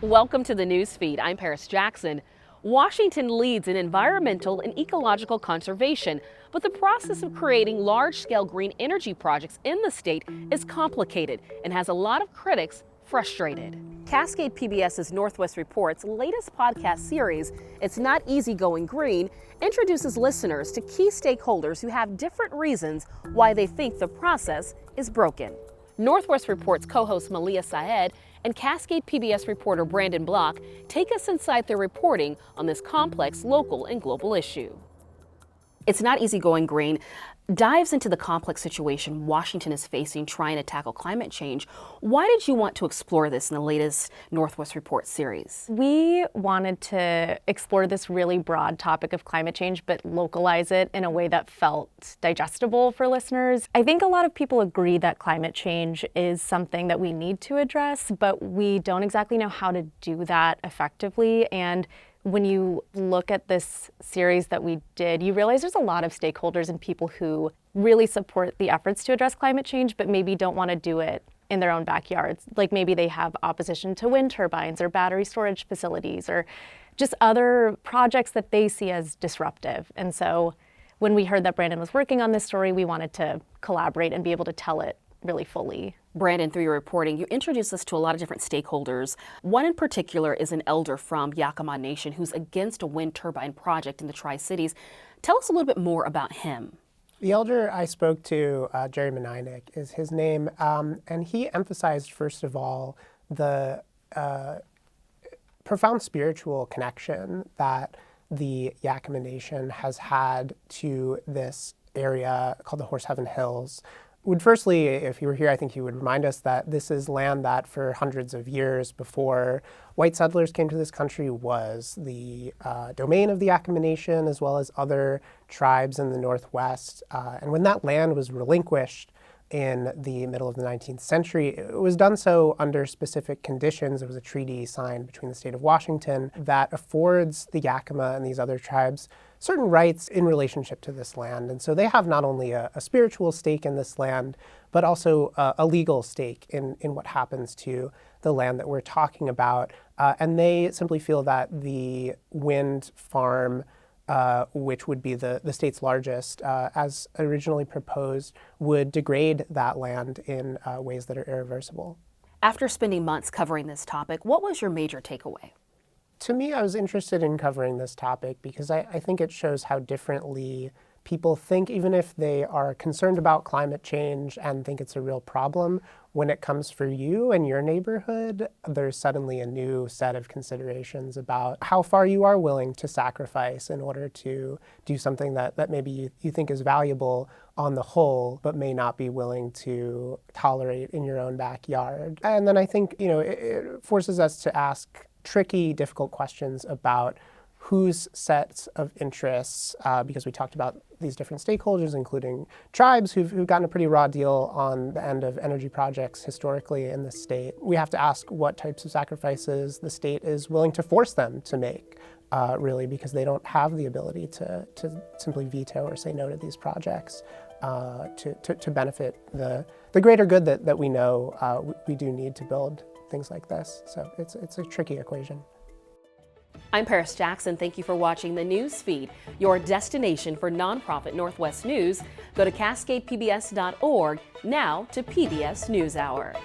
Welcome to the Newsfeed. I'm Paris Jackson. Washington leads in environmental and ecological conservation, but the process of creating large-scale green energy projects in the state is complicated and has a lot of critics frustrated. Cascade PBS's Northwest Report's latest podcast series, It's Not Easy Going Green, introduces listeners to key stakeholders who have different reasons why they think the process is broken. Northwest Report's co-host Malia Saed and Cascade PBS reporter Brandon Block take us inside their reporting on this complex local and global issue. It's Not Easy Going Green dives into the complex situation Washington is facing trying to tackle climate change. Why did you want to explore this in the latest Northwest Report series? We wanted to explore this really broad topic of climate change, but localize it in a way that felt digestible for listeners. I think a lot of people agree that climate change is something that we need to address, but we don't exactly know how to do that effectively. And when you look at this series that we did, you realize there's a lot of stakeholders and people who really support the efforts to address climate change, but maybe don't want to do it in their own backyards. Like maybe they have opposition to wind turbines or battery storage facilities or just other projects that they see as disruptive. And so when we heard that Brandon was working on this story, we wanted to collaborate and be able to tell it really fully. Brandon, through your reporting, you introduced us to a lot of different stakeholders. One in particular is an elder from Yakima Nation who's against a wind turbine project in the Tri-Cities. Tell us a little bit more about him. The elder I spoke to, Jerry Meninick, is his name, and he emphasized, first of all, the profound spiritual connection that the Yakima Nation has had to this area called the Horse Heaven Hills. Would firstly, if he were here, I think he would remind us that this is land that for hundreds of years before white settlers came to this country was the domain of the Yakima Nation as well as other tribes in the Northwest. And when that land was relinquished in the middle of the 19th century, it was done so under specific conditions. It was a treaty signed between the state of Washington that affords the Yakima and these other tribes certain rights in relationship to this land. And so they have not only a spiritual stake in this land, but also a legal stake in what happens to the land that we're talking about. And they simply feel that the wind farm, which would be the state's largest, as originally proposed, would degrade that land in ways that are irreversible. After spending months covering this topic, what was your major takeaway? To me, I was interested in covering this topic because I think it shows how differently people think, even if they are concerned about climate change and think it's a real problem. When it comes for you and your neighborhood, there's suddenly a new set of considerations about how far you are willing to sacrifice in order to do something that maybe you think is valuable on the whole, but may not be willing to tolerate in your own backyard. And then I think, it forces us to ask tricky, difficult questions about whose sets of interests, because we talked about these different stakeholders, including tribes who've gotten a pretty raw deal on the end of energy projects historically in the state. We have to ask what types of sacrifices the state is willing to force them to make, really, because they don't have the ability to simply veto or say no to these projects to benefit the greater good that we know we do need to build things like this. So it's a tricky equation. I'm Paris Jackson. Thank you for watching the Newsfeed, your destination for nonprofit Northwest news. Go to cascadepbs.org, now to PBS NewsHour.